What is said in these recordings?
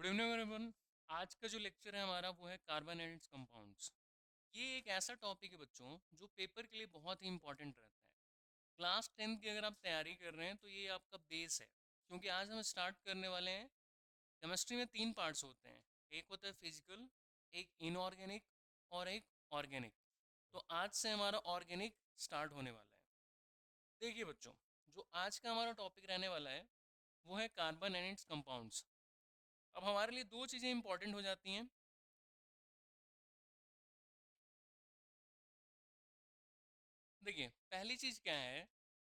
Good evening everyone. आज का जो लेक्चर है हमारा वो है कार्बन एंड इट्स कंपाउंड्स। ये एक ऐसा टॉपिक है बच्चों जो पेपर के लिए बहुत ही इंपॉर्टेंट रहता है। क्लास 10th की अगर आप तैयारी कर रहे हैं तो ये आपका बेस है, क्योंकि आज हम स्टार्ट करने वाले हैं। केमिस्ट्री में 3 पार्ट्स होते हैं, एक होता है फिजिकल, एक इनऑर्गेनिक और एक ऑर्गेनिक। तो आज से हमारा ऑर्गेनिक स्टार्ट होने वाला है। देखिए बच्चों, जो आज का हमारा टॉपिक रहने वाला है वो है कार्बन एंड इट्स कंपाउंड्स। अब हमारे लिए दो चीज़ें इंपॉर्टेंट हो जाती हैं। देखिए, पहली चीज़ क्या है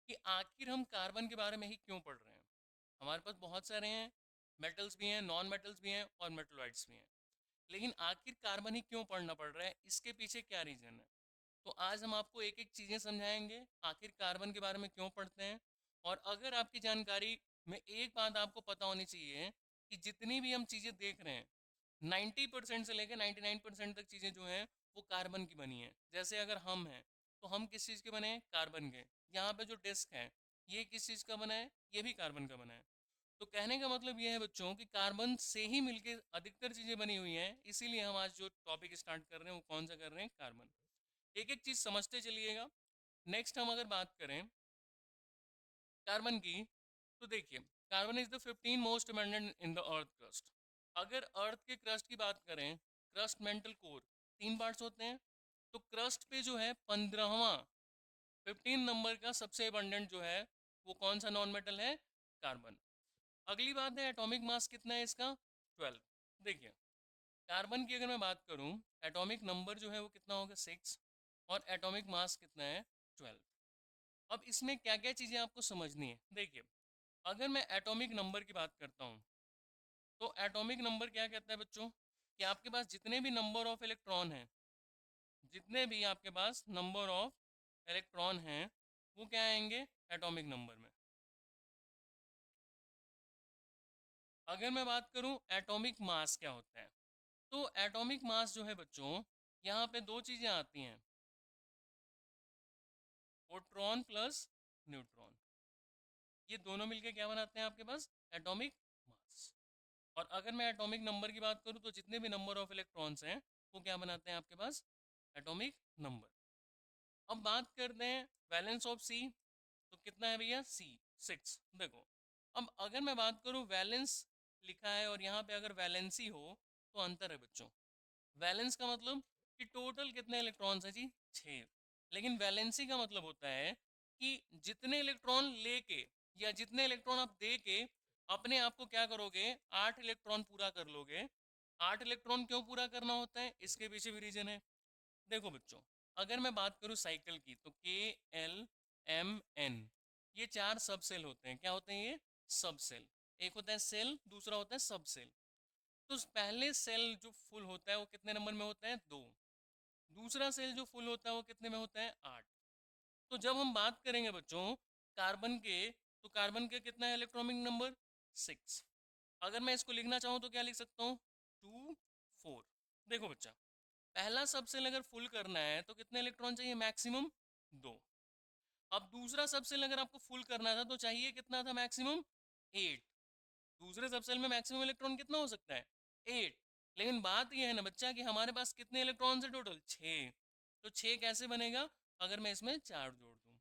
कि आखिर हम कार्बन के बारे में ही क्यों पढ़ रहे हैं। हमारे पास बहुत सारे हैं, मेटल्स भी हैं, नॉन मेटल्स भी हैं और मेटलॉइड्स भी हैं, लेकिन आखिर कार्बन ही क्यों पढ़ना पड़ रहा है, इसके पीछे क्या रीज़न है। तो आज हम आपको एक एक चीज़ें समझाएंगे, आखिर कार्बन के बारे में क्यों पढ़ते हैं। और अगर आपकी जानकारी में एक बात आपको पता होनी चाहिए कि जितनी भी हम चीज़ें देख रहे हैं 90% से लेकर 99% तक चीज़ें जो हैं वो कार्बन की बनी हैं। जैसे अगर हम हैं तो हम किस चीज़ के बने हैं, कार्बन के। यहाँ पे जो डिस्क है ये किस चीज़ का बना है, ये भी कार्बन का बना है। तो कहने का मतलब ये है बच्चों कि कार्बन से ही मिलके अधिकतर चीज़ें बनी हुई हैं। इसीलिए हम आज जो टॉपिक स्टार्ट कर रहे हैं वो कौन सा कर रहे हैं, कार्बन। एक एक चीज़ समझते चलिएगा। नेक्स्ट हम अगर बात करें कार्बन की, तो देखिए, carbon is the 15 most abundant in the earth crust. अगर अर्थ के क्रस्ट की बात करें, क्रस्ट, मेंटल, कोर, 3 पार्ट्स होते हैं। तो क्रस्ट पे जो है 15वां, 15 नंबर का सबसे अबंडेंट जो है वो कौन सा नॉन मेटल है, कार्बन। अगली बात है एटॉमिक मास कितना है इसका, 12। देखिए, कार्बन की अगर मैं बात करूं, एटॉमिक नंबर जो है वो कितना होगा, 6, और एटॉमिक मास कितना है, 12। अब इसमें क्या क्या चीज़ें आपको समझनी है। देखिए, अगर मैं एटॉमिक नंबर की बात करता हूँ तो एटॉमिक नंबर क्या कहता है बच्चों कि आपके पास जितने भी नंबर ऑफ इलेक्ट्रॉन हैं, जितने भी आपके पास नंबर ऑफ इलेक्ट्रॉन हैं वो क्या आएंगे, एटॉमिक नंबर में। अगर मैं बात करूं एटॉमिक मास क्या होता है, तो एटॉमिक मास जो है बच्चों, यहाँ पे दो चीज़ें आती हैं, प्रोटॉन प्लस न्यूट्रॉन। ये दोनों मिलके क्या बनाते हैं आपके पास, एटॉमिक मास। और अगर मैं एटॉमिक नंबर की बात करूं तो जितने भी नंबर ऑफ इलेक्ट्रॉन्स हैं वो क्या बनाते हैं आपके पास, एटॉमिक नंबर। अब बात करते हैं वैलेंस ऑफ सी, तो कितना है भैया, सी, 6। देखो, अब अगर मैं बात करूं वैलेंस लिखा है और यहाँ पे अगर वैलेंसी हो तो अंतर है बच्चों। वैलेंस का मतलब कि टोटल कितने इलेक्ट्रॉन्स हैं जी, 6। लेकिन वैलेंसी का मतलब होता है कि जितने इलेक्ट्रॉन लेके या जितने इलेक्ट्रॉन आप दे के अपने आप को क्या करोगे, 8 इलेक्ट्रॉन पूरा कर लोगे। 8 इलेक्ट्रॉन क्यों पूरा करना होता है, इसके पीछे भी रीजन है। देखो बच्चों, अगर मैं बात करूं साइकिल की, तो K, L, M, N, ये 4 सब सेल होते हैं। क्या होते हैं ये, सब सेल। एक होता है सेल, दूसरा होता है सब सेल। तो पहले सेल जो फुल होता है वो कितने नंबर में होता है, 2। दूसरा सेल जो फुल होता है वो कितने में होता है, 8। तो जब हम बात करेंगे बच्चों कार्बन के, तो कार्बन के कितना है इलेक्ट्रॉनिक नंबर, 6। अगर मैं इसको लिखना चाहूँ तो क्या लिख सकता हूँ, 2, 4। देखो बच्चा, पहला सब सेल अगर फुल करना है तो कितने इलेक्ट्रॉन चाहिए, मैक्सिमम 2। अब दूसरा सब सेल अगर आपको फुल करना था तो चाहिए कितना था, मैक्सिमम 8। दूसरे सब सेल में मैक्सिमम इलेक्ट्रॉन कितना हो सकता है, 8। लेकिन बात यह है ना बच्चा कि हमारे पास कितने इलेक्ट्रॉन है टोटल, 6। तो 6 कैसे बनेगा, अगर मैं इसमें 4 जोड़ दूं।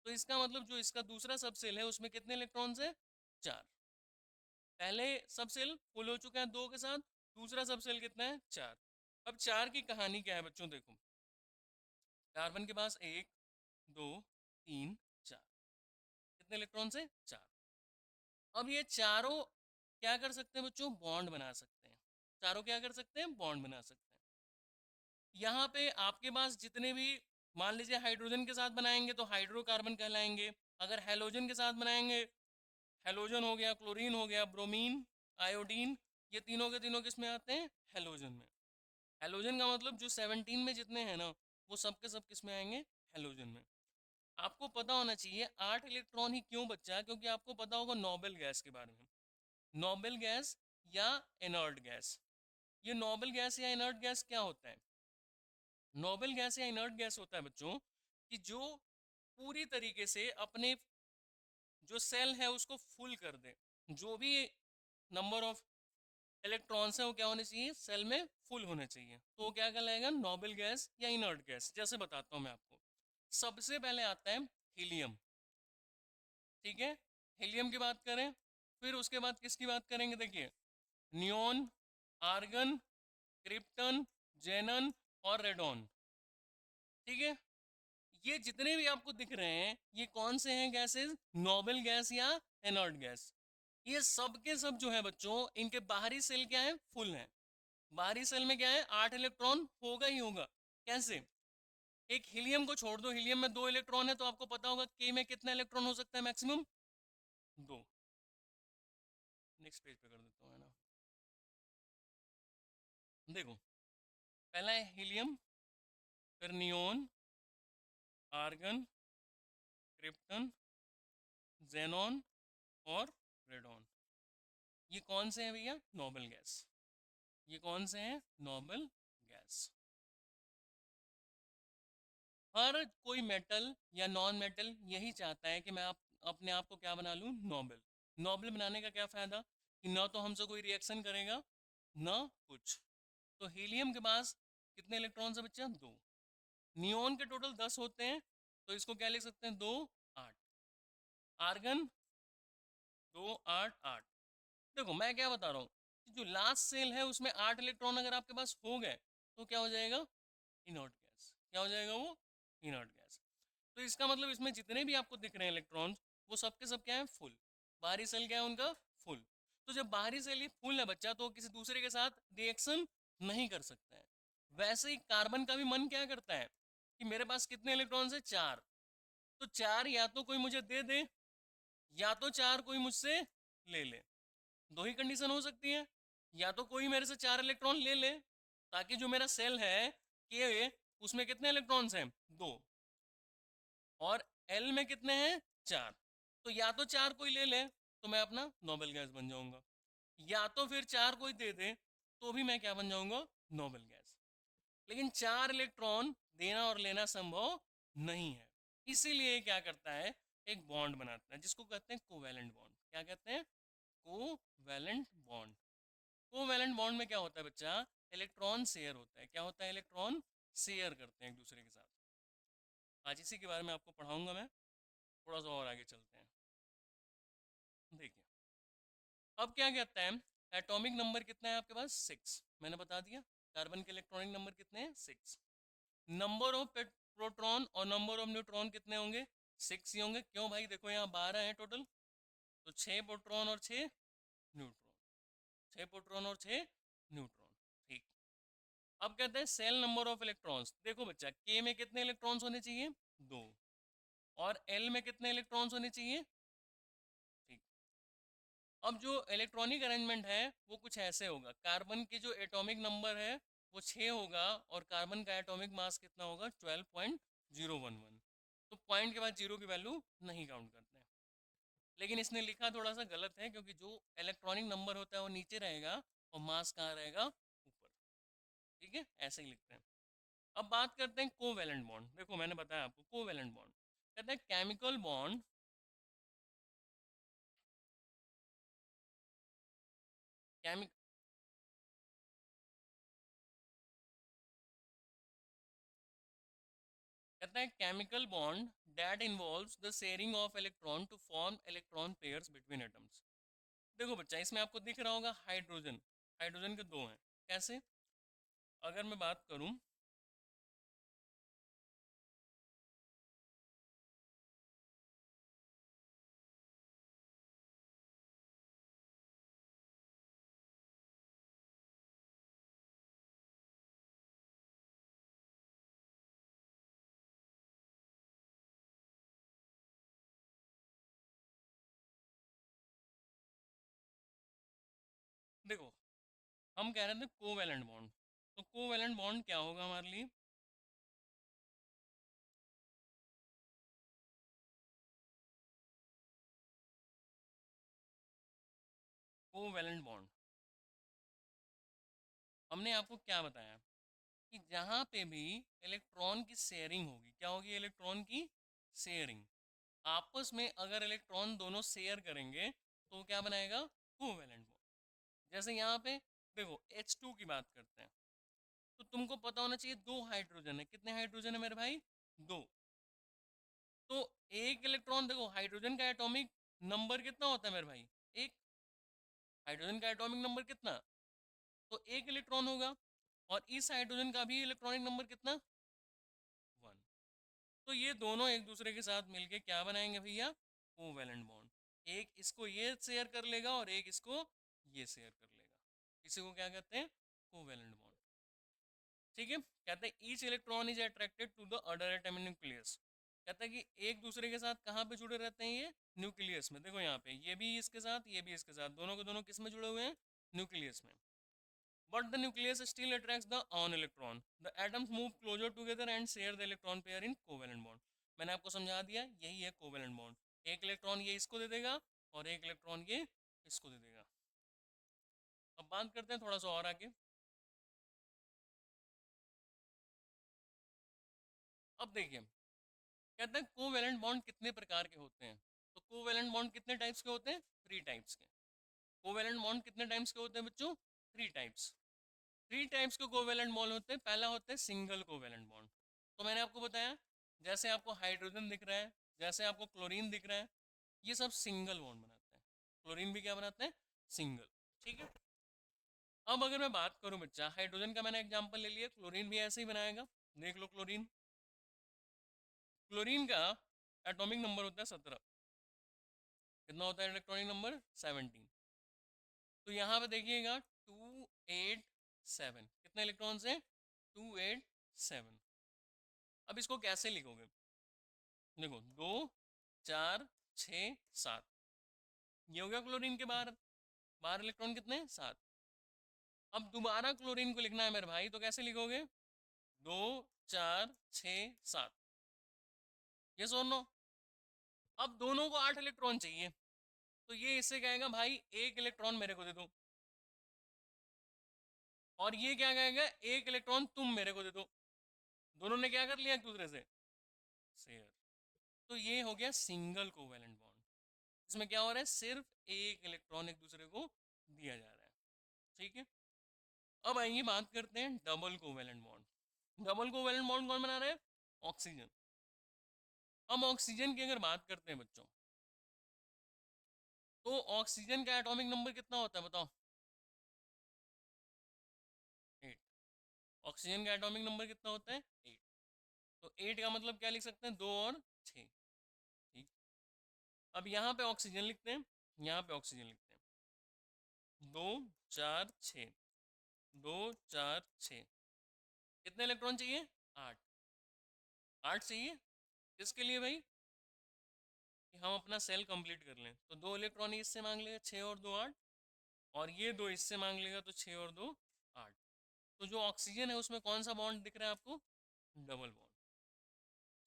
तो इसका मतलब जो इसका दूसरा सब सेल है उसमें कितने इलेक्ट्रॉन्स है, 4। पहले सब सेल फुल हो चुका है 2 के साथ, दूसरा सब सेल कितना है, 4। अब 4 की कहानी क्या है बच्चों, देखो, कार्बन के पास 1, 2, 3, 4, कितने इलेक्ट्रॉन है, 4। अब ये चारों क्या कर सकते हैं बच्चों, बॉन्ड बना सकते हैं। चारों क्या कर सकते हैं, बॉन्ड बना सकते हैं। यहाँ पे आपके पास जितने भी, मान लीजिए हाइड्रोजन के साथ बनाएंगे तो हाइड्रोकार्बन कहलाएंगे। अगर हेलोजन के साथ बनाएंगे, हेलोजन हो गया, क्लोरीन हो गया, ब्रोमीन, आयोडीन, ये तीनों के तीनों किस में आते हैं, हेलोजन में। हेलोजन का मतलब जो 17 में जितने हैं ना वो सब के सब किस में आएंगे, हेलोजन में। आपको पता होना चाहिए 8 इलेक्ट्रॉन ही क्यों बच्चा, क्योंकि आपको पता होगा नोबेल गैस के बारे में। नोबेल गैस या इनर्ट गैस, ये नोबेल गैस या इनर्ट गैस क्या होता है, नोबेल गैस या इनर्ट गैस होता है बच्चों कि जो पूरी तरीके से अपने जो सेल है उसको फुल कर दे। जो भी नंबर ऑफ इलेक्ट्रॉन्स है वो क्या होने चाहिए, सेल में फुल होने चाहिए, तो वो क्या कहलाएगा, नोबल गैस या इनर्ट गैस। जैसे बताता हूँ मैं आपको, सबसे पहले आता है हीलियम, ठीक है, हीलियम की बात करें, फिर उसके बाद किसकी बात करेंगे, देखिए नियोन, आर्गन, क्रिप्टन, जेनन और रेडॉन, ठीक है। ये जितने भी आपको दिख रहे हैं ये कौन से हैं गैसेस, नोबल गैस या इनर्ट गैस। ये सब के सब जो है बच्चों, इनके बाहरी सेल क्या है, फुल है। बाहरी सेल में क्या है, 8 इलेक्ट्रॉन होगा ही होगा। कैसे, एक हीलियम को छोड़ दो, हीलियम में 2 इलेक्ट्रॉन है, तो आपको पता होगा के में कितना इलेक्ट्रॉन हो सकता है, मैक्सिमम 2। नेक्स्ट पेज पे कर देता हूँ, है ना। देखो, पहला है हीलियम, फिर नियोन, आर्गन, क्रिप्टन, जेनॉन और रेडॉन। ये कौन से हैं भैया, नोबल गैस। ये कौन से हैं, नोबल गैस। हर कोई मेटल या नॉन मेटल यही चाहता है कि मैं अपने आप को क्या बना लूं, नोबल। नोबल बनाने का क्या फ़ायदा, कि ना तो हमसे कोई रिएक्शन करेगा ना कुछ। तो हीलियम के पास कितने इलेक्ट्रॉन है बच्चा, 2। नियोन के टोटल 10 होते हैं, तो इसको क्या लिख सकते हैं, 2 8। आर्गन 2 8 8। देखो मैं क्या बता रहा हूँ, कि जो लास्ट सेल है उसमें 8 इलेक्ट्रॉन अगर आपके पास हो गए तो क्या हो जाएगा, इनर्ट गैस। क्या हो जाएगा वो, इनर्ट गैस। तो इसका मतलब इसमें जितने भी आपको दिख रहे हैं इलेक्ट्रॉन्स, वो सबके सब क्या है, फुल। बाहरी सेल क्या है उनका, फुल। तो जब बाहरी सेल ही फुल है बच्चा, तो किसी दूसरे के साथ रिएक्शन नहीं कर सकता है। वैसे ही कार्बन का भी मन क्या करता है, कि मेरे पास कितने इलेक्ट्रॉन्स है, 4। तो 4 या तो कोई मुझे दे दे, या तो 4 कोई मुझसे ले ले। दो ही कंडीशन हो सकती है, या तो कोई मेरे से 4 इलेक्ट्रॉन ले ले, ताकि जो मेरा सेल है के, उसमें कितने इलेक्ट्रॉन्स हैं, 2, और एल में कितने हैं, 4। तो या तो 4 कोई ले ले तो मैं अपना नोबल गैस बन जाऊंगा, या तो फिर 4 कोई दे दे तो भी मैं क्या बन जाऊंगा, नोबल गैस। लेकिन 4 इलेक्ट्रॉन देना और लेना संभव नहीं है, इसीलिए क्या करता है, एक बॉन्ड बनाता है जिसको कहते हैं कोवैलेंट बॉन्ड। क्या कहते हैं, कोवैलेंट बॉन्ड। कोवैलेंट बॉन्ड में क्या होता है बच्चा, इलेक्ट्रॉन शेयर होता है। क्या होता है, इलेक्ट्रॉन शेयर करते हैं एक दूसरे के साथ। आज इसी के बारे में आपको पढ़ाऊंगा मैं, थोड़ा सा और आगे चलते हैं। देखिए, अब क्या कहता है, एटॉमिक नंबर कितना है आपके पास, 6। मैंने बता दिया, कार्बन के इलेक्ट्रॉनिक नंबर कितने हैं, 6। नंबर ऑफ प्रोटॉन और नंबर ऑफ न्यूट्रॉन कितने होंगे, 6 ही होंगे। क्यों भाई, देखो यहाँ 12 है टोटल, तो 6 प्रोटॉन और 6 न्यूट्रॉन, 6 प्रोटॉन और 6 न्यूट्रॉन, ठीक। अब कहते हैं सेल नंबर ऑफ इलेक्ट्रॉन्स। देखो बच्चा, के में कितने इलेक्ट्रॉन्स होने चाहिए, 2, और एल में कितने इलेक्ट्रॉन्स होने चाहिए, ठीक। अब जो इलेक्ट्रॉनिक अरेंजमेंट है वो कुछ ऐसे होगा, कार्बन के जो एटॉमिक नंबर है वो 6 होगा, और कार्बन का एटॉमिक मास कितना होगा, 12.011। तो पॉइंट के बाद जीरो की वैल्यू नहीं काउंट करते हैं। लेकिन इसने लिखा थोड़ा सा गलत है, क्योंकि जो इलेक्ट्रॉनिक नंबर होता है वो नीचे रहेगा और मास कहाँ रहेगा, ऊपर, ठीक है, ऐसे ही लिखते हैं। अब बात करते हैं कोवैलेंट बॉन्ड। देखो मैंने बताया आपको, कोवैलेंट बॉन्ड कहते हैं केमिकल बॉन्ड, केमिक कहता है chemical bond that involves the sharing of electron to form electron pairs between atoms. देखो बच्चा, इसमें आपको दिख रहा होगा हाइड्रोजन, हाइड्रोजन के 2 हैं। कैसे, अगर मैं बात करूं, देखो हम कह रहे थे कोवैलेंट बॉन्ड, तो कोवैलेंट बॉन्ड क्या होगा हमारे लिए, कोवैलेंट बॉन्ड हमने आपको क्या बताया, कि जहां पे भी इलेक्ट्रॉन की शेयरिंग होगी, क्या होगी, इलेक्ट्रॉन की शेयरिंग, आपस में अगर इलेक्ट्रॉन दोनों शेयर करेंगे तो क्या बनाएगा, कोवैलेंट बॉन्ड। जैसे यहाँ पे देखो H2 की बात करते हैं, तो तुमको पता होना चाहिए 2 हाइड्रोजन है। कितने हाइड्रोजन है मेरे भाई? 2। तो एक इलेक्ट्रॉन, देखो हाइड्रोजन का एटॉमिक नंबर कितना होता है मेरे भाई? एक। हाइड्रोजन का एटॉमिक नंबर कितना? तो एक इलेक्ट्रॉन होगा। और इस हाइड्रोजन का भी इलेक्ट्रॉनिक नंबर कितना? 1। तो ये दोनों एक दूसरे के साथ मिलके क्या बनाएंगे भैया? Covalent bond. एक इसको ये शेयर कर लेगा और एक इसको ये शेयर कर लेगा। इसी को क्या कहते हैं? Covalent bond. ठीक है, कहते हैं each electron is attracted to the other atom in nucleus. कहता है कि एक दूसरे के साथ कहाँ पे जुड़े रहते हैं ये? न्यूक्लियस में। देखो यहाँ पे ये भी इसके साथ, ये भी इसके साथ, दोनों के दोनों किस में जुड़े हुए हैं? न्यूक्लियस में। But the nucleus still attracts the on electron. The atoms move closer together and share the electron pair in covalent bond. मैंने आपको समझा दिया, यही है कोवेलेंट बॉन्ड। एक इलेक्ट्रॉन ये इसको दे देगा और एक इलेक्ट्रॉन ये इसको दे देगा। अब बात करते हैं थोड़ा सा और आगे। अब देखिए, कहते हैं कोवेलेंट बॉन्ड कितने प्रकार के होते हैं। तो कोवेलेंट बॉन्ड कितने टाइप्स के होते हैं? 3 टाइप्स के। कोवेलेंट बॉन्ड कितने टाइप्स के होते हैं बच्चों? 3 टाइप्स। 3 टाइप्स के कोवेलेंट बॉन्ड होते हैं। पहला होता है सिंगल कोवेलेंट बॉन्ड। तो मैंने आपको बताया, जैसे आपको हाइड्रोजन दिख रहा है, जैसे आपको क्लोरीन दिख रहा है, ये सब सिंगल बॉन्ड बनाते हैं। क्लोरीन भी क्या बनाते हैं? सिंगल। ठीक है। अब अगर मैं बात करूं बच्चा, हाइड्रोजन का मैंने एग्जांपल ले लिया, क्लोरीन भी ऐसे ही बनाएगा। देख लो क्लोरीन। क्लोरीन का एटॉमिक नंबर होता है 17। कितना होता है इलेक्ट्रॉनिक नंबर? 17। तो यहाँ पे देखिएगा 287, कितने इलेक्ट्रॉन्स हैं? 287। अब इसको कैसे लिखोगे? देखो 2 4 6 7, ये हो गया क्लोरीन के बाहर। बाहर इलेक्ट्रॉन कितने हैं? 7। अब दोबारा क्लोरीन को लिखना है मेरे भाई, तो कैसे लिखोगे? 2 4 6 7। ये सुनो, अब दोनों को 8 इलेक्ट्रॉन चाहिए, तो ये इससे कहेगा भाई एक इलेक्ट्रॉन मेरे को दे दो, और ये क्या कहेगा? एक इलेक्ट्रॉन तुम मेरे को दे दो। दोनों ने क्या कर लिया? एक दूसरे से शेयर। तो ये हो गया सिंगल कोवेलेंट बॉन्ड। इसमें क्या हो रहा है? सिर्फ एक इलेक्ट्रॉन एक दूसरे को दिया जा रहा है। ठीक है। अब आइए बात करते हैं double covalent bond. Double covalent bond कौन बना रहा है? ऑक्सीजन। हम ऑक्सीजन की अगर बात करते हैं बच्चों, तो ऑक्सीजन का एटॉमिक नंबर कितना होता है बताओ? 8। ऑक्सीजन का एटॉमिक नंबर कितना होता है? 8। तो 8 का मतलब क्या लिख सकते हैं? 2 और 6। ठीक। अब यहाँ पे ऑक्सीजन लिखते हैं, यहाँ पे ऑक्सीजन लिखते हैं। 2 4 6, 2 4 6, कितने इलेक्ट्रॉन चाहिए? 8। 8 चाहिए। किसके लिए भाई? कि हम अपना सेल कंप्लीट कर लें। तो 2 इलेक्ट्रॉन इससे मांग लेगा, 6 और 2 8, और ये 2 इससे मांग लेगा, तो 6 और 2 8। तो जो ऑक्सीजन है उसमें कौन सा बॉन्ड दिख रहा है आपको? Double bond.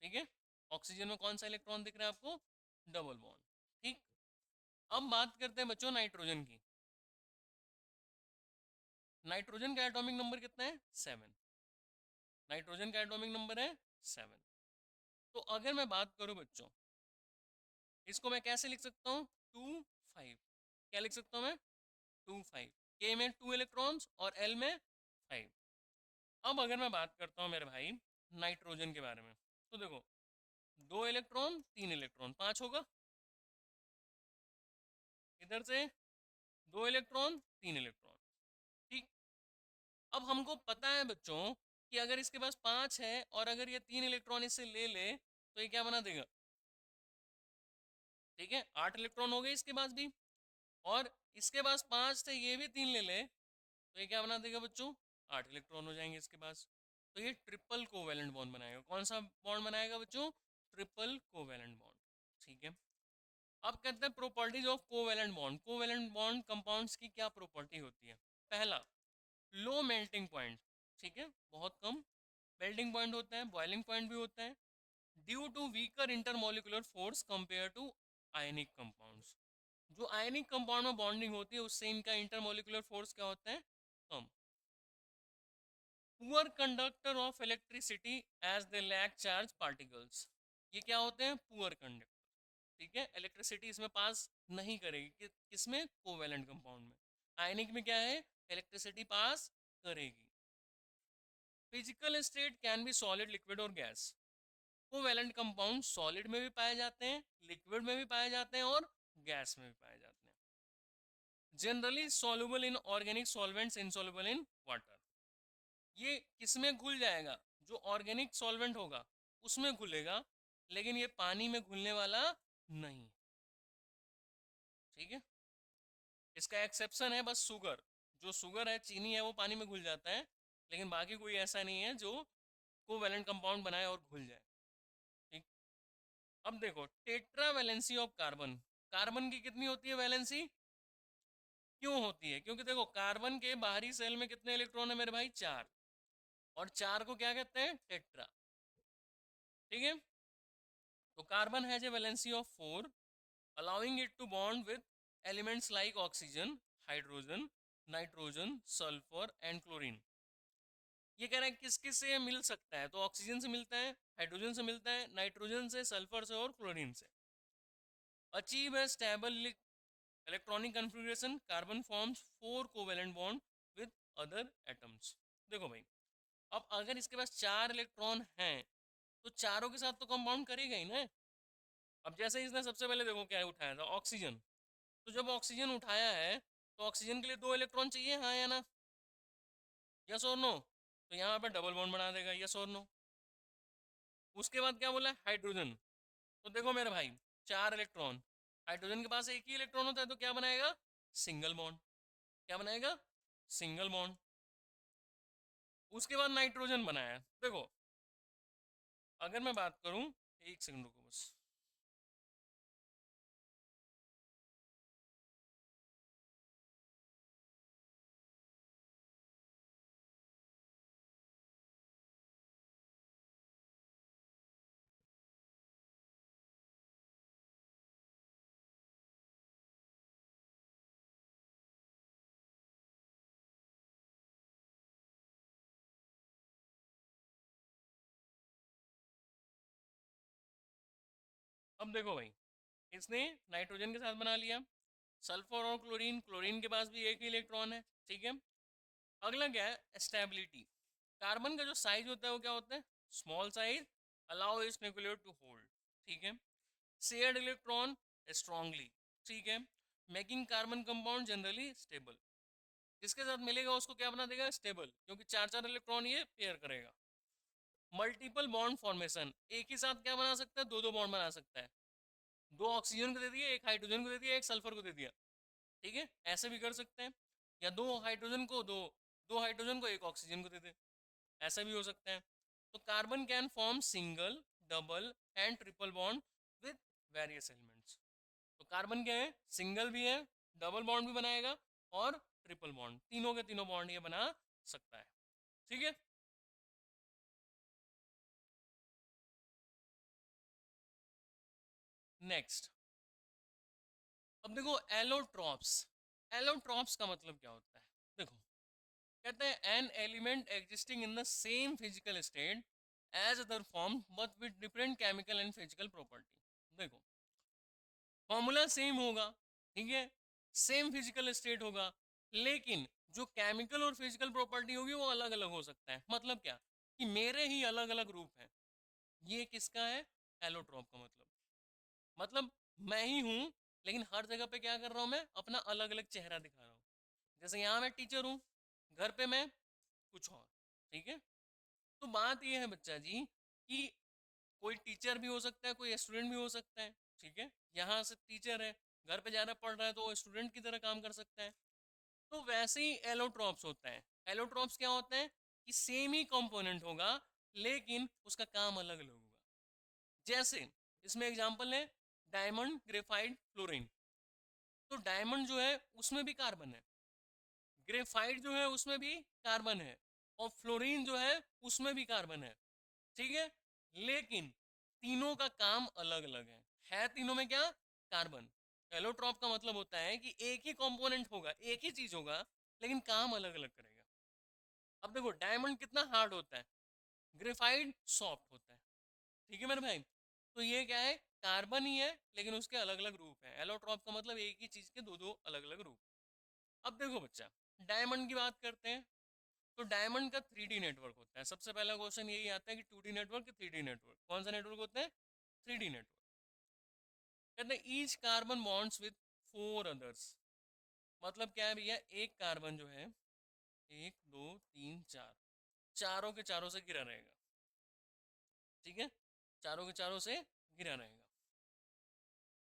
ठीक है। ऑक्सीजन में कौन सा इलेक्ट्रॉन दिख रहा है आपको? Double bond. ठीक। अब बात करते हैं बच्चों नाइट्रोजन की। नाइट्रोजन का एटॉमिक नंबर कितना है? 7। नाइट्रोजन का एटॉमिक नंबर है 7। तो अगर मैं बात करूं बच्चों, इसको मैं कैसे लिख सकता हूँ? 2 5। क्या लिख सकता हूँ मैं? 2 5। के में 2 इलेक्ट्रॉन्स और एल में 5। अब अगर मैं बात करता हूँ मेरे भाई नाइट्रोजन के बारे में, तो देखो 2 इलेक्ट्रॉन 3 इलेक्ट्रॉन 5 होगा। इधर से 2 इलेक्ट्रॉन 3 इलेक्ट्रॉन। ठीक। अब हमको पता है बच्चों कि अगर इसके पास 5 है और अगर ये 3 इलेक्ट्रॉन इससे ले ले, तो ये क्या बना देगा? ठीक है, 8 इलेक्ट्रॉन हो गए इसके पास भी। और इसके पास 5 थे, ये भी 3 ले ले, तो ये क्या बना देगा बच्चों? 8 इलेक्ट्रॉन हो जाएंगे इसके पास। तो ये ट्रिपल कोवैलेंट बॉन्ड बनाएगा। कौन सा बॉन्ड बनाएगा बच्चों? Triple covalent bond. ठीक है। अब कहते हैं properties of covalent bond. Covalent bond compounds की क्या प्रॉपर्टी होती है? पहला, लो मेल्टिंग पॉइंट। ठीक है, बहुत कम मेल्टिंग पॉइंट होता है, बॉइलिंग पॉइंट भी होता है। Due to weaker intermolecular force compare to ionic compounds. जो आयनिक कंपाउंड में बॉन्डिंग होती है उससे इनका इंटरमोलिकुलर फोर्स क्या होता है? कम। Poor conductor of electricity as they lack charge particles. ये क्या होते हैं? Poor conductor. ठीक है, इलेक्ट्रिसिटी इसमें पास नहीं करेगी किसमें? कोवेलेंट कंपाउंड में। आयनिक में क्या है, इलेक्ट्रिसिटी पास करेगी। Physical state can be solid, liquid और गैस। कोवैलेंट कंपाउंड सॉलिड में भी पाए जाते हैं, लिक्विड में भी पाए जाते हैं और गैस में भी पाए जाते हैं। Generally soluble in organic solvents, insoluble in water. ये किसमें घुल जाएगा, जो ऑर्गेनिक सॉल्वेंट होगा उसमें घुलेगा, लेकिन ये पानी में घुलने वाला नहीं। ठीक है, इसका एक्सेप्शन है बस शुगर। जो शुगर है, चीनी है, वो पानी में घुल जाता है, लेकिन बाकी कोई ऐसा नहीं है जो कोवैलेंट कंपाउंड बनाए और घुल जाए। ठीक, अब देखो tetra valency of carbon. Carbon की कितनी होती है वैलेंसी, क्यों होती है, क्योंकि देखो कार्बन के बाहरी सेल में कितने इलेक्ट्रॉन है मेरे भाई, 4। और 4 को क्या कहते हैं, टेट्रा। ठीक है, तो carbon has a valency of 4, allowing it to bond with elements like oxygen, hydrogen, nitrogen, sulphur and chlorine. ये कह रहा है किस किस से मिल सकता है, तो ऑक्सीजन से मिलता है, हाइड्रोजन से मिलता है, नाइट्रोजन से, सल्फर से और क्लोरीन से। अचीव है stable electronic configuration, carbon forms 4 covalent bond with other atoms. देखो भाई, अब अगर इसके पास 4 इलेक्ट्रॉन हैं तो चारों के साथ तो कंपाउंड करेगा ही ना। अब जैसे इसने सबसे पहले देखो क्या उठाया था, ऑक्सीजन। तो जब ऑक्सीजन उठाया है तो ऑक्सीजन के लिए 2 इलेक्ट्रॉन चाहिए, हाँ या ना, यस और नो। तो यहाँ पे डबल बॉन्ड बना देगा, यस और नो। उसके बाद क्या बोला, हाइड्रोजन। तो देखो मेरे भाई, 4 इलेक्ट्रॉन, हाइड्रोजन के पास एक ही इलेक्ट्रॉन होता है तो क्या बनाएगा, सिंगल बॉन्ड। क्या बनाएगा, सिंगल बॉन्ड। उसके बाद नाइट्रोजन बनाया। देखो अगर मैं बात करूं, एक सेकंड रुको बस। अब देखो भाई, इसने नाइट्रोजन के साथ बना लिया, सल्फर और क्लोरीन, क्लोरीन के पास भी एक ही इलेक्ट्रॉन है। ठीक है, अगला क्या है, स्टेबिलिटी। कार्बन का जो साइज होता है वो क्या होता है, small size, allow its nuclear to hold. ठीक है, शेयर्ड इलेक्ट्रॉन स्ट्रांगली। ठीक है, making carbon compound generally stable. जिसके साथ मिलेगा उसको क्या बना देगा, स्टेबल, क्योंकि 4 4 इलेक्ट्रॉन ये पेयर करेगा। मल्टीपल बॉन्ड फॉर्मेशन, एक ही साथ क्या बना सकता है, 2 2 बॉन्ड बना सकता है। 2 ऑक्सीजन को दे दिए, एक हाइड्रोजन को दे दिया, एक सल्फर को दे दिया। ठीक है, ऐसे भी कर सकते हैं। या 2 हाइड्रोजन को दो हाइड्रोजन को एक ऑक्सीजन को दे दे, ऐसा भी हो सकता है। तो carbon can form single, double and triple bond with various elements. तो कार्बन क्या है, सिंगल भी है, डबल बॉन्ड भी बनाएगा और ट्रिपल बॉन्ड, तीनों के तीनों बॉन्ड ये बना सकता है। ठीक है, नेक्स्ट। अब देखो एलोट्रॉप्स। एलोट्रॉप्स का मतलब क्या होता है, देखो कहते हैं an element existing in the same physical state as other form but with different chemical and physical property. देखो फॉर्मूला सेम होगा, ठीक है, सेम फिजिकल स्टेट होगा, लेकिन जो केमिकल और फिजिकल प्रॉपर्टी होगी वो अलग अलग हो सकता है। मतलब क्या, कि मेरे ही अलग अलग रूप हैं। ये किसका है, एलोट्रॉप का मतलब मैं ही हूं, लेकिन हर जगह पे क्या कर रहा हूं, मैं अपना अलग अलग चेहरा दिखा रहा हूं। जैसे यहाँ मैं टीचर हूँ, घर पे मैं कुछ और। ठीक है, तो बात ये है बच्चा जी कि कोई टीचर भी हो सकता है, कोई स्टूडेंट भी हो सकता है। ठीक है, यहाँ से टीचर है, घर पे ज़्यादा पढ़ रहा है तो वो स्टूडेंट की तरह काम कर सकता है। तो वैसे ही एलोट्रॉप्स होता है। एलोट्रॉप्स क्या होता है, कि सेम ही कंपोनेंट होगा लेकिन उसका काम अलग अलग होगा। जैसे इसमें एग्जांपल है डायमंड, ग्रेफाइट, फ्लोरीन। तो डायमंड जो है उसमें भी कार्बन है, ग्रेफाइट जो है उसमें भी कार्बन है, और फ्लोरीन जो है उसमें भी कार्बन है। ठीक है, लेकिन तीनों का काम अलग अलग है तीनों में क्या, कार्बन। एलोट्रॉप का मतलब होता है कि एक ही कंपोनेंट होगा, एक ही चीज होगा, लेकिन काम अलग अलग करेगा। अब देखो डायमंड कितना हार्ड होता है, ग्रेफाइट सॉफ्ट होता है। ठीक है मेरे भाई, तो ये क्या है, कार्बन ही है लेकिन उसके अलग अलग रूप हैं। एलोट्रॉप का मतलब एक ही चीज के दो दो अलग अलग रूप। अब देखो बच्चा, डायमंड की बात करते हैं। तो डायमंड का 3D नेटवर्क होता है। सबसे पहला क्वेश्चन यही आता है कि 2D नेटवर्क, 3D नेटवर्क, कौन सा नेटवर्क होता है? 3D network. कहते हैं each carbon bonds with 4 others. मतलब क्या है भैया, एक कार्बन जो है, 1 2 3 4, चारों के चारों से घिरा रहेगा। ठीक है, चारों के चारों से घिरा रहेगा।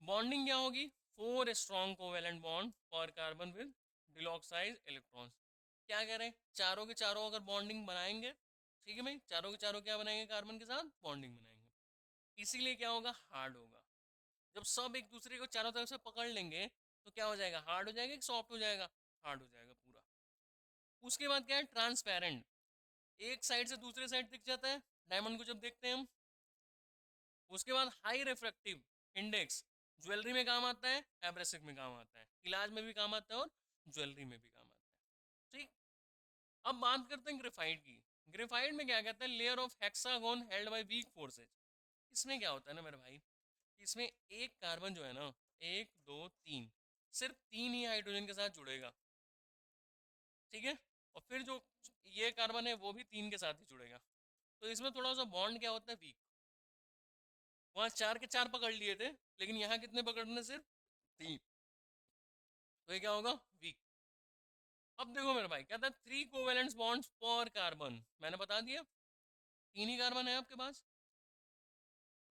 बॉन्डिंग क्या होगी? 4 स्ट्रॉन्ग कोवेलेंट बॉन्ड पर कार्बन विद डिलॉक्साइज इलेक्ट्रॉन्स। क्या कह रहे हैं? चारों के चारों अगर बॉन्डिंग बनाएंगे, ठीक है भाई, चारों के चारों क्या बनाएंगे? कार्बन के साथ बॉन्डिंग बनाएंगे। इसीलिए क्या होगा? हार्ड होगा। जब सब एक दूसरे को चारों तरफ से पकड़ लेंगे तो क्या हो जाएगा? हार्ड हो जाएगा कि सॉफ्ट हो जाएगा? हार्ड हो जाएगा पूरा। उसके बाद क्या है? ट्रांसपेरेंट। एक साइड से दूसरे साइड दिख जाता है डायमंड को जब देखते हैं हम। उसके बाद हाई रिफ्रैक्टिव इंडेक्स। ज्वेलरी में काम आता है, एब्रेसिव में काम आता है, इलाज में भी काम आता है और ज्वेलरी में भी काम आता है। ठीक। अब बात करते हैं ग्रेफाइट की। ग्रेफाइट में क्या कहता है? Layer of hexagon held by week forces. इसमें क्या होता है ना मेरे भाई, इसमें एक कार्बन जो है ना, 1 2 3, सिर्फ 3 ही हाइड्रोजन के साथ जुड़ेगा। ठीक है, और फिर जो ये कार्बन है वो भी 3 के साथ ही जुड़ेगा। तो इसमें थोड़ा सा बॉन्ड क्या होता है? वीक। वहां 4 के 4 पकड़ लिए थे, लेकिन यहाँ कितने पकड़ने? सिर्फ 3। तो ये क्या होगा? वीक। अब देखो मेरे भाई, कहता है 3 कोवेलेंट बॉन्ड्स पर कार्बन। मैंने बता दिया 3 ही कार्बन है आपके पास।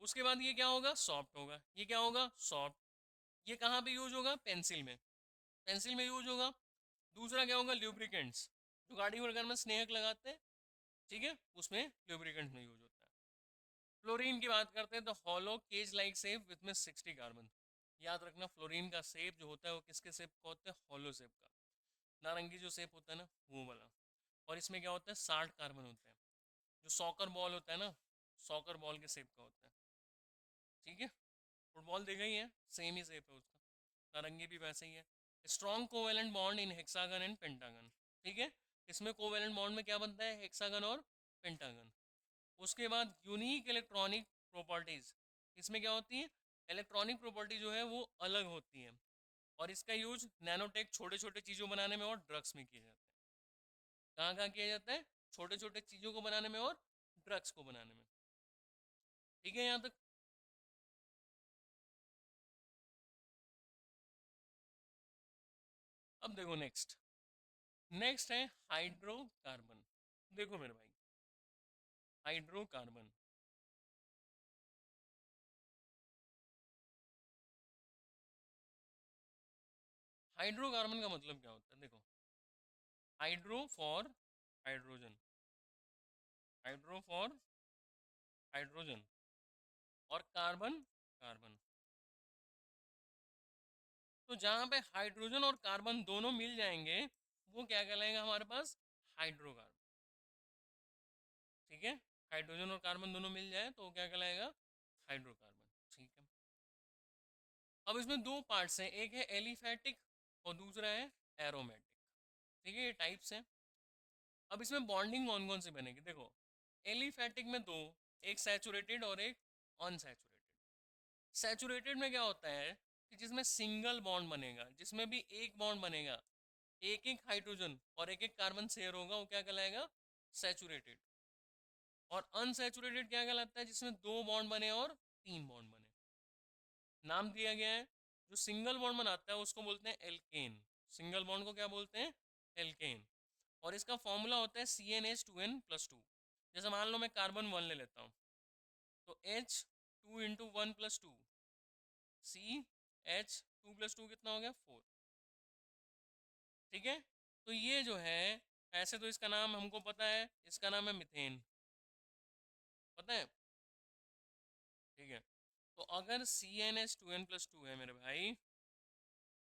उसके बाद ये क्या होगा? सॉफ्ट होगा। ये क्या होगा? सॉफ्ट। ये कहाँ पे यूज होगा? पेंसिल में। पेंसिल में यूज होगा। दूसरा क्या होगा? ल्यूब्रिकेंट्स। जो गाड़ी वगैरह में स्नेहक लगाते हैं, ठीक है, उसमें ल्यूब्रिकेंट्स में यूज होता है। फ्लोरीन की बात करते हैं तो hollow cage like shape with में 60 कार्बन। याद रखना, फ्लोरीन का शेप जो होता है वो किसके शेप का होता है? हॉलो शेप का। नारंगी जो शेप होता है ना, वो वाला। और इसमें क्या होता है? 60 कार्बन होते हैं। जो सॉकर बॉल होता है ना, सॉकर बॉल के शेप का होता है। ठीक है, फुटबॉल देखा ही है, सेम ही शेप है उसका। नारंगी भी वैसे ही है। Strong covalent bond in hexagon and pentagon. ठीक है, इसमें कोवेलेंट बॉन्ड में क्या बनता है? हेक्सागन और पेंटागन। उसके बाद यूनिक इलेक्ट्रॉनिक प्रॉपर्टीज। इसमें क्या होती है? इलेक्ट्रॉनिक प्रॉपर्टी जो है वो अलग होती है। और इसका यूज नैनोटेक, छोटे छोटे चीज़ों बनाने में और ड्रग्स में किया जाता है। कहाँ कहाँ किया जाता है? छोटे छोटे चीज़ों को बनाने में और ड्रग्स को बनाने में। ठीक है यहाँ तक? अब देखो नेक्स्ट। नेक्स्ट है हाइड्रोकार्बन। देखो मेरे भाई, हाइड्रोकार्बन। हाइड्रोकार्बन का मतलब क्या होता है? देखो, hydro for hydrogen, hydro for hydrogen, और कार्बन कार्बन। तो जहाँ पे हाइड्रोजन और कार्बन दोनों मिल जाएंगे वो क्या कहलाएगा हमारे पास? हाइड्रोकार्बन। ठीक है, हाइड्रोजन और कार्बन दोनों मिल जाए तो वो क्या कहलाएगा? हाइड्रोकार्बन। ठीक है, अब इसमें दो पार्ट्स हैं, एक है एलिफैटिक और दूसरा है एरोमेटिक। ठीक है, ये टाइप्स हैं। अब इसमें बॉन्डिंग कौन कौन सी बनेगी? देखो, एलिफैटिक में दो, एक सैचुरेटेड और एक अनसैचुरेटेड। सैचुरेटेड में क्या होता है कि जिसमें सिंगल बॉन्ड बनेगा, जिसमें भी एक बॉन्ड बनेगा, एक एक हाइड्रोजन और एक एक कार्बन शेयर होगा, वो क्या कहलाएगा? सैचुरेटेड। और अनसैचुरेटेड क्या कहलाता है? जिसमें दो बॉन्ड बने और तीन बॉन्ड बने। नाम दिया गया है। जो सिंगल बॉन्ड बनाता है उसको बोलते हैं एल्केन। सिंगल बॉन्ड को क्या बोलते हैं? एल्केन। और इसका फॉर्मूला होता है CnH2n+2। जैसे मान लो मैं कार्बन 1 ले लेता हूँ, तो H2 × 1+2, CH2+2 कितना हो गया? 4। ठीक है, तो ये जो है, ऐसे तो इसका नाम हमको पता है, इसका नाम है मिथेन। पता है? ठीक है, तो अगर CnH2n+2 है मेरे भाई,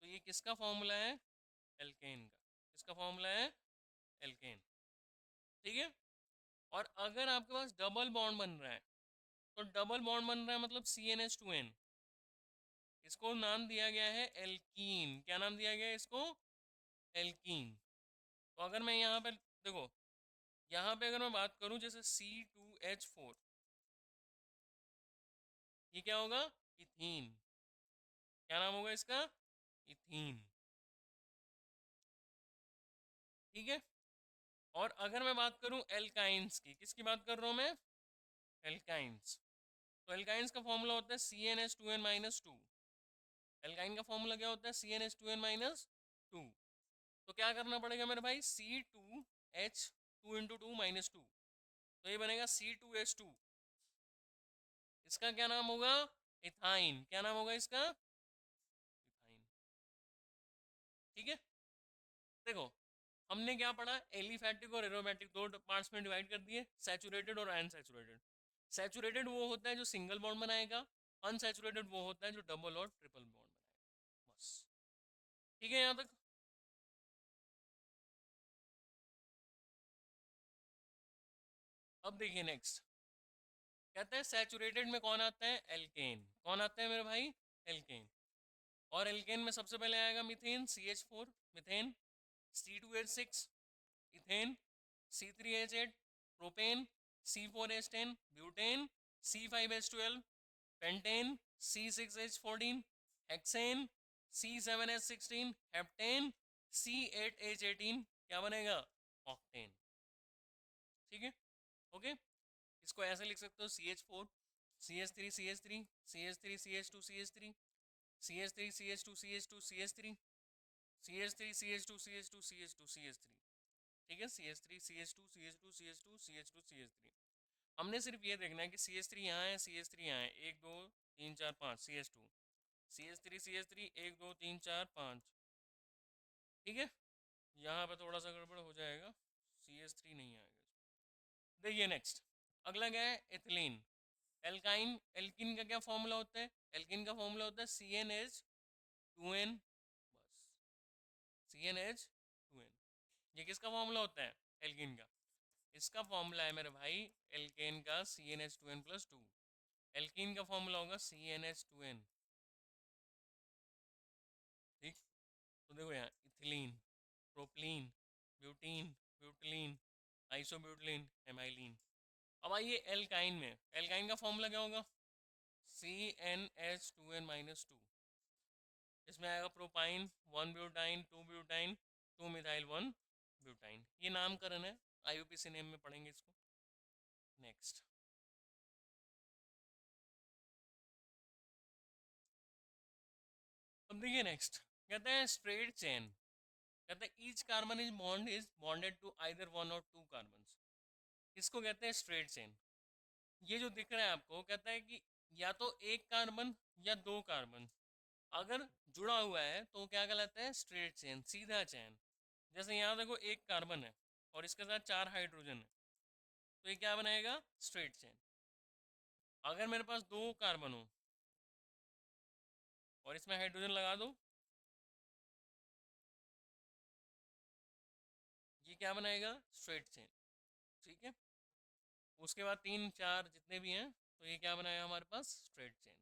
तो ये किसका फॉर्मूला है? एल्केन का। किसका फॉर्मूला है? एल्केन। ठीक है, और अगर आपके पास डबल बॉन्ड बन रहा है, तो डबल बॉन्ड बन रहा है मतलब CnH2n, इसको नाम दिया गया है एल्कीन। क्या नाम दिया गया है इसको? एल्कीन। तो अगर मैं यहाँ पे देखो, यहाँ पे अगर मैं बात करूँ जैसे C2H4, ये क्या होगा? इथीन। क्या नाम होगा इसका? इथीन। ठीक है। और अगर मैं बात करूं एल्काइंस की, किसकी बात कर रहा हूं मैं? एल्काइंस। तो एल्काइंस का फॉर्मूला होता है CnH2n-2। एल्काइन का फॉर्मूला क्या होता है? CnH2n-2। तो क्या करना पड़ेगा मेरे भाई? C2H2 × 2 - 2, तो ये बनेगा C2H2। इसका क्या नाम होगा? इथाइन। क्या नाम होगा इसका? इथाइन। ठीक है। देखो, हमने क्या पढ़ा? एलिफैटिक और एरोमेटिक दो पार्ट्स में डिवाइड कर दिए, सैचुरेटेड और अनसैचुरेटेड। सैचुरेटेड वो होता है जो सिंगल बॉन्ड बनाएगा, अनसैचुरेटेड वो होता है जो डबल और ट्रिपल बॉन्ड बनाएगा। बस, ठीक है यहाँ तक। अब देखिए नेक्स्ट, कहते हैं सैचुरेटेड में कौन आता है? एल्केन। कौन आता है मेरे भाई? एल्केन। और एल्केन में सबसे पहले आएगा methane, CH4 methane, C2H6 ethane, C3H8 propane, C4H10 butane, C5H12 pentane, C6H14 hexane, C7H16 heptane, C8H18 क्या बनेगा? ऑक्टेन। ठीक है, ओके। इसको ऐसे लिख सकते हो CH4 CH3 CH3 CH3 CH2 CH3 CH3 CH2 CH2 CH3 CH3 CH2 CH2 CH2 CH3। ठीक है, CH3 CH2 CH2 CH2 CH2 CH3। हमने सिर्फ ये देखना है कि CH3 यहाँ है, CH3 यहाँ है, 1 2 3 4 5 CH2 CH3 CH3 1 2 3 4 5। ठीक है, यहाँ पे थोड़ा सा गड़बड़ हो जाएगा, CH3 नहीं आएगा। देखिए नेक्स्ट, अगला क्या है? एथिलीन। एल्काइन, एल्किन का क्या फॉर्मूला होता है? एल्किन का फॉर्मूला होता है CnH2n। बस, CnH2n। ये किसका फॉर्मूला होता है? एल्किन का। इसका फॉर्मूला है मेरे भाई एल्केन का CnH2n+2। एल्कीन का फॉर्मूला होगा CnH2n। ठीक, तो देखो यहाँ इथिलीन, प्रोपलीन, ब्यूटीन, ब्यूटलीन, आइसोब्यूटलीन, एमाइलीन। अब आइए एल्काइन में। एल्काइन का फॉर्मूला क्या होगा? CnH2n-2। इसमें आएगा propyne, 1 butyne, 2 butyne, 2 methyl 1 butyne. ये नामकरण है, IUPAC नेम में पढ़ेंगे इसको। नेक्स्ट, अब देखिए नेक्स्ट, कहते हैं स्ट्रेट चेन। कहते हैं each carbon is bonded to either 1 और 2 कार्बन। इसको कहते हैं स्ट्रेट चेन। ये जो दिख रहा है आपको, कहता है कि या तो एक कार्बन या दो कार्बन अगर जुड़ा हुआ है तो क्या कहलाता है? स्ट्रेट चेन, सीधा चैन। जैसे यहाँ देखो एक कार्बन है और इसके साथ 4 हाइड्रोजन है, तो ये क्या बनाएगा? Straight chain. अगर मेरे पास दो कार्बन हो और इसमें हाइड्रोजन लगा दो, ये क्या बनाएगा? Straight chain. ठीक है, उसके बाद 3 4 जितने भी हैं, तो ये क्या बनाया हमारे पास? Straight chain.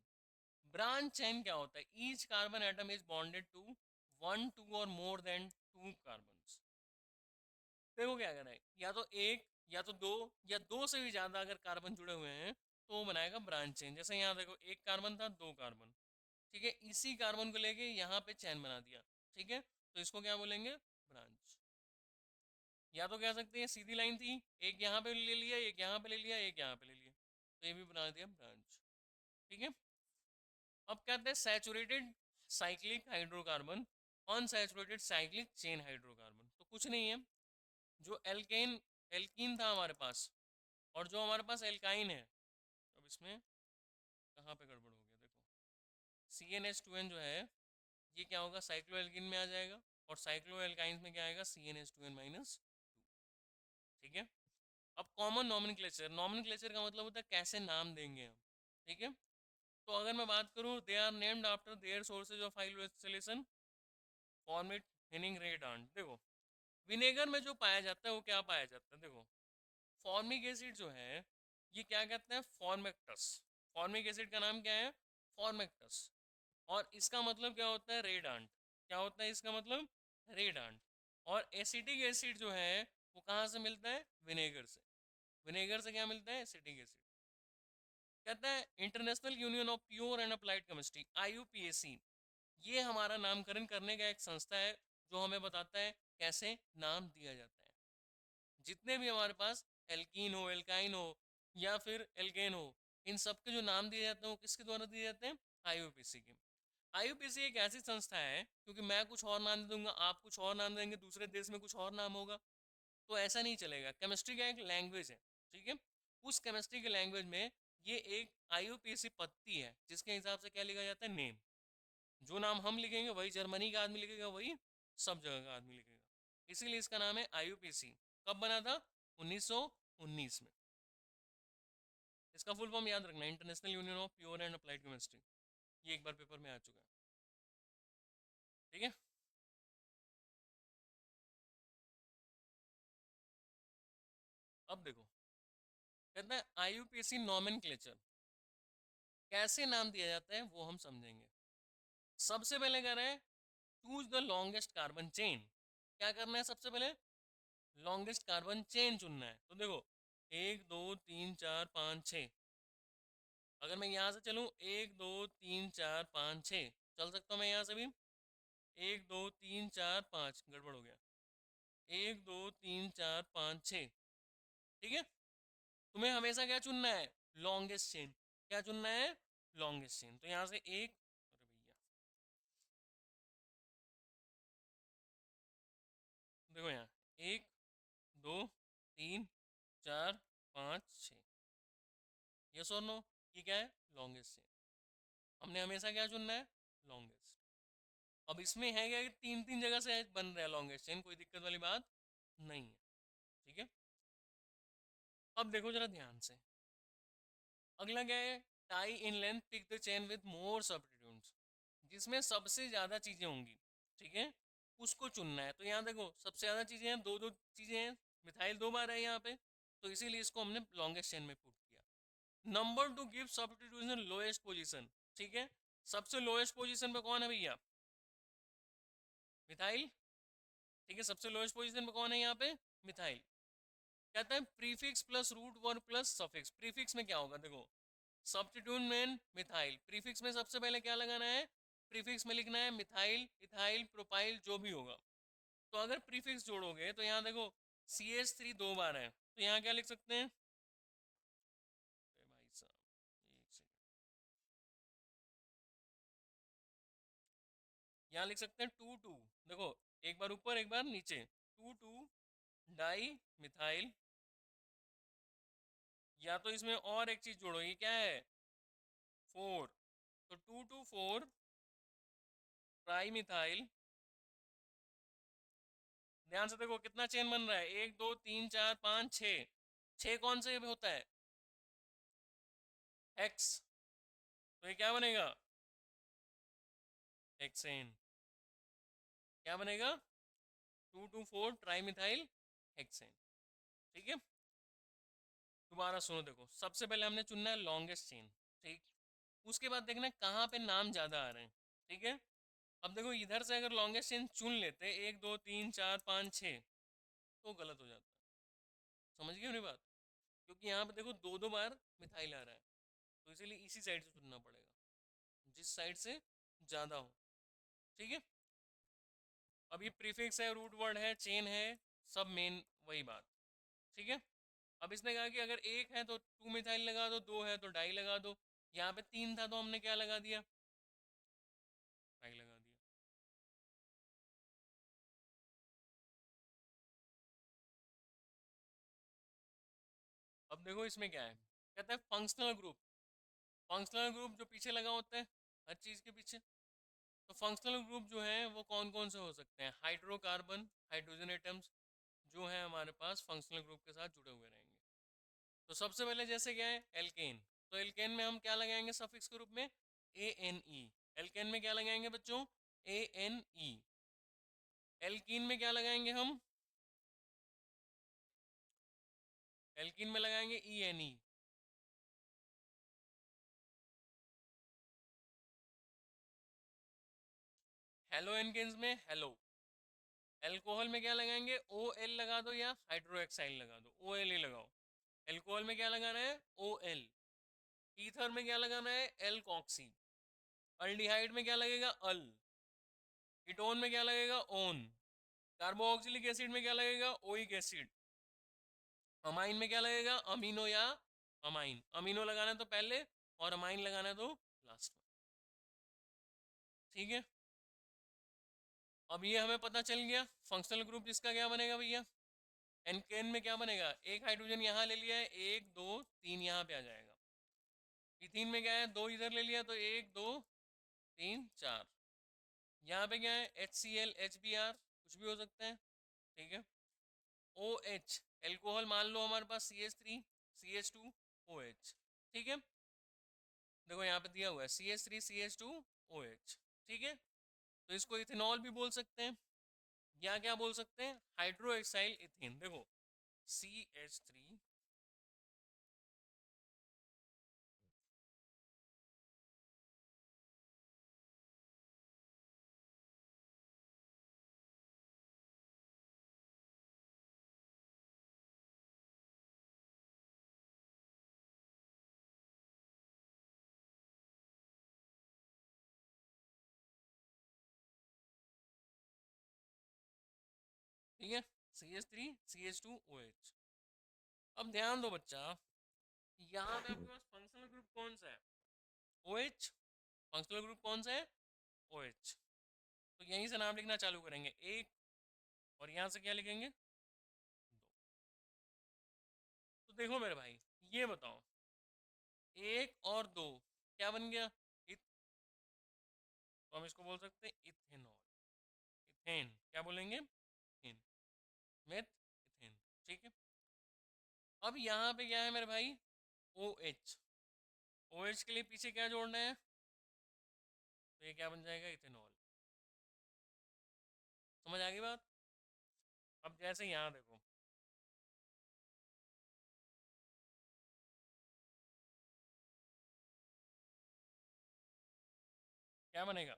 ब्रांच चेन क्या होता है? Each carbon atom is bonded to 1 2 और मोर देन 2 कार्बन। देखो क्या कर रहा है, या तो एक या तो दो या दो से भी ज्यादा अगर कार्बन जुड़े हुए हैं तो वो बनाएगा ब्रांच चेन। जैसे यहाँ देखो एक कार्बन था, दो कार्बन, ठीक है, इसी कार्बन को लेके यहाँ पे चैन बना दिया। ठीक है, तो इसको क्या बोलेंगे? ब्रांच। या तो कह सकते हैं सीधी लाइन थी, एक यहाँ पे ले लिया, एक यहाँ पे ले लिया, एक यहाँ पे ले लिया, तो ये भी बना दिया ब्रांच। ठीक है, अब कहते हैं saturated cyclic hydrocarbon, unsaturated cyclic chain hydrocarbon. तो कुछ नहीं है, जो एल्केन एल्कीन था हमारे पास और जो हमारे पास एल्काइन है, अब इसमें कहाँ पे गड़बड़ हो गया? देखो, CnH2n जो है ये क्या होगा? साइक्लो एल्कीन में आ जाएगा, और साइक्लो एल्काइन में क्या आएगा? CnH2n-2। ठीक है, अब कॉमन नॉमेनक्लेचर। नॉमेनक्लेचर का मतलब होता है कैसे नाम देंगे हम। ठीक है, तो अगर मैं बात करूँ, they are named after their sources of hydroxylation, formate, हिनिंग, रेडांट। देखो, विनेगर में जो पाया जाता है वो क्या पाया जाता है? देखो, फॉर्मिक एसिड जो है ये क्या कहते हैं? फॉर्मेक्टस। फॉर्मिक एसिड का नाम क्या है? फॉर्मेक्टस। और इसका मतलब क्या होता है? रेडांट। क्या होता है इसका मतलब? रेडांट। और एसिटिक एसिड जो है वो कहाँ से मिलता है? विनेगर से। विनेगर से क्या मिलता है? Acetic acid. कहता है international union of pure and applied chemistry, IUPAC, ये हमारा नामकरण करने का एक संस्था है जो हमें बताता है कैसे नाम दिया जाता है। जितने भी हमारे पास एल्कीन हो, एल्काइन हो या फिर एल्केन हो, इन सब के जो नाम दिए जाते हैं वो किसके द्वारा दिए जाते हैं? आईयूपीसी के। आईयूपीसी एक ऐसी संस्था है, क्योंकि मैं कुछ और नाम दे दूंगा, आप कुछ और नाम देंगे, दूसरे देश में कुछ और नाम होगा, तो ऐसा नहीं चलेगा। केमिस्ट्री का एक लैंग्वेज है, ठीक है। उस केमिस्ट्री के लैंग्वेज में ये एक आईयूपीएसी पद्धति है, जिसके हिसाब से क्या लिखा जाता है? नेम। जो नाम हम लिखेंगे वही जर्मनी का आदमी लिखेगा, वही सब जगह का आदमी लिखेगा। इसीलिए इसका नाम है आईयूपीसी। कब बना था? 1919 में। इसका फुल फॉर्म याद रखना, international union of pure and applied chemistry. ये एक बार पेपर में आ चुका है, ठीक है। अब देखो, कहता है आईयूपीएसी नॉमेनक्लेचर, कैसे नाम दिया जाता है वो हम समझेंगे। सबसे पहले कह रहे हैं choose the longest carbon chain. क्या करना है? सबसे पहले लॉन्गेस्ट कार्बन चेन चुनना है। तो देखो 1 2 3 4 5 6, अगर मैं यहाँ से चलूँ 1 2 3 4 5 6, चल सकता हूँ मैं यहाँ से भी। 1 2 3 4 5, गड़बड़ हो गया। 1 2 3 4 5 6, ठीक है। तुम्हें हमेशा क्या चुनना है? Longest chain. क्या चुनना है? Longest chain. तो यहाँ से एक, अरे भैया देखो यहाँ 1 2 3 4 5 6, यस और नो? ये क्या है? Longest chain. हमने हमेशा क्या चुनना है? लॉन्गेस्ट। अब इसमें है क्या कि तीन तीन जगह से बन रहा है लॉन्गेस्ट चेन, कोई दिक्कत वाली बात नहीं है, ठीक है। अब देखो जरा ध्यान से, अगला क्या है? Tie in length pick the chain with more substitutes, जिसमें सबसे ज्यादा चीजें होंगी, ठीक है, उसको चुनना है। तो यहाँ देखो सबसे ज्यादा चीजें हैं, दो दो चीजें हैं, मिथाइल दो बार है यहाँ पे, तो इसीलिए इसको हमने लॉन्गेस्ट चेन में पुट किया। Number two give substitution lowest position, ठीक है। सबसे लोएस्ट पोजीशन पे कौन है भैया? मिथाइल, ठीक है। सबसे लोएस्ट पोजीशन पे कौन है यहाँ पे? मिथाइल। कहता है prefix plus root word plus suffix. Prefix में क्या होगा? देखो सब्स्टिट्यूट में मिथाइल, प्रीफिक्स में सबसे पहले क्या लगाना है? प्रीफिक्स में लिखना है मिथाइल, इथाइल, प्रोपाइल, जो भी होगा। तो अगर प्रीफिक्स जोड़ोगे तो यहाँ देखो CH3 दो बार है, तो यहाँ क्या लिख सकते हैं? भाई साहब एक सेकंड, यहाँ लिख सकते हैं 2 2। देखो एक बार ऊपर एक बार नीचे, 2 2 डाई मिथाइल। या तो इसमें और एक चीज जोड़ो, ये क्या है? 4, तो 2 2 4 ट्राई मिथाइल। ध्यान से देखो कितना चेन बन रहा है, 1 2 3 4 5 6। 6 कौन से होता है? एक्स। तो ये क्या बनेगा? हेक्सेन। क्या बनेगा? 2 2 4 ट्राई मिथाइल हेक्सेन, ठीक है। दोबारा सुनो, देखो सबसे पहले हमने चुनना है लॉन्गेस्ट चेन, ठीक। उसके बाद देखना है कहाँ पे नाम ज्यादा आ रहे हैं, ठीक है। अब देखो इधर से अगर लॉन्गेस्ट चेन चुन लेते 1 2 3 4 5 6, तो गलत हो जाता। समझ गए मेरी बात? क्योंकि यहाँ पे देखो दो दो बार मिथाइल आ रहा है, तो इसीलिए इसी साइड से चुनना पड़ेगा, जिस साइड से ज़्यादा हो, ठीक है। अब ये प्रीफिक्स है, रूट वर्ड है, चेन है, सब मेन वही बात, ठीक है। अब इसने कहा कि अगर एक है तो 2 मिथाइल लगा दो, दो है तो डाई लगा दो। यहाँ पे 3 था तो हमने क्या लगा दिया? डाई लगा दिया। अब देखो इसमें क्या है, कहता है फंक्शनल ग्रुप। फंक्शनल ग्रुप जो पीछे लगा होता है हर चीज़ के पीछे, तो फंक्शनल ग्रुप जो है वो कौन कौन से हो सकते हैं? हाइड्रोकार्बन, हाइड्रोजन एटम्स जो है हमारे पास फंक्शनल ग्रुप के साथ जुड़े हुए रहेंगे। तो सबसे पहले जैसे क्या है? एल्केन। तो एल्केन में हम क्या लगाएंगे सफिक्स के रूप में? ANE। एल्केन में क्या लगाएंगे बच्चों? ANE। एल्कीन में क्या लगाएंगे हम? एल्कीन में लगाएंगे ENE। हेलो एनकेन्स में हेलो। एल्कोहल में क्या लगाएंगे? OL लगा दो या हाइड्रोक्साइड लगा दो, OL ही लगाओ। एल्कोहल में क्या लगाना है? OL। ईथर में क्या लगाना है? एल्कॉक्सी। अल्डिहाइड में क्या लगेगा? अल। कीटोन में क्या लगेगा? ओन। कार्बोक्सिलिक एसिड में क्या लगेगा, ओइक एसिड। अमाइन में क्या लगेगा, अमीनो या अमाइन। अमीनो लगाना है तो पहले और अमाइन लगाना है तो लास्ट में, ठीक है। अब ये हमें पता चल गया फंक्शनल ग्रुप जिसका क्या बनेगा भैया, एनकेन में क्या बनेगा, एक हाइड्रोजन यहाँ ले लिया है, एक दो तीन यहाँ पे आ जाएगा। इथीन में क्या है, दो इधर ले लिया तो एक दो तीन चार। यहाँ पे क्या है, HCl HBr कुछ भी हो सकता है, ठीक है। OH एल्कोहल मान लो हमारे पास CH3 CH2 OH, ठीक है। देखो यहाँ पे दिया हुआ है CH3 CH2 OH, ठीक है। तो इसको इथेनॉल भी बोल सकते हैं, या क्या बोल सकते हैं, हाइड्रोक्साइल इथेन। देखो CH3, ठीक है, CH3 CH2 OH। अब ध्यान दो बच्चा, यहाँ पे आपके पास फंक्शनल ग्रुप कौन सा है, OH। फंक्शनल ग्रुप कौन सा है, OH। तो यहीं से नाम लिखना चालू करेंगे, एक, और यहाँ से क्या लिखेंगे, दो। तो देखो मेरे भाई, ये बताओ, एक और दो क्या बन गया, इत, तो हम इसको बोल सकते हैं इथेनॉल। इथेन क्या बोलेंगे, इथेन, मेथ इथेन, ठीक है। अब यहाँ पे क्या है मेरे भाई, OH। OH के लिए पीछे क्या जोड़ना है, तो ये क्या बन जाएगा, इथेनॉल। समझ आ गई बात। अब जैसे यहाँ देखो, क्या बनेगा,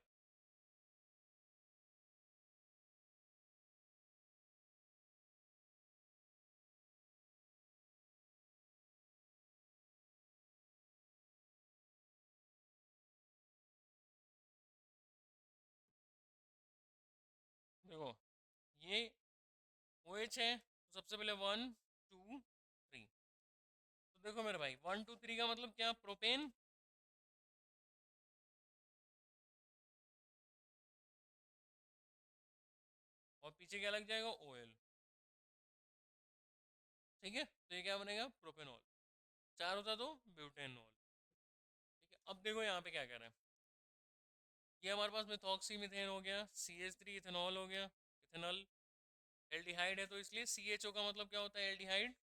देखो ये OH है, तो सबसे पहले 1 2 3। तो देखो मेरे भाई 1 2 3 का मतलब क्या, प्रोपेन। और पीछे क्या लग जाएगा, OL, ठीक है। तो ये क्या बनेगा, प्रोपेनॉल। चार होता तो ब्यूटेनॉल, ठीक है। अब देखो यहाँ पे क्या कह रहा है, ये हमारे पास मेथॉक्सी मिथेन हो गया, CH3 इथेनॉल हो गया, इथेनॉल। एल्डिहाइड है तो इसलिए CHO का मतलब क्या होता है, एल्डिहाइड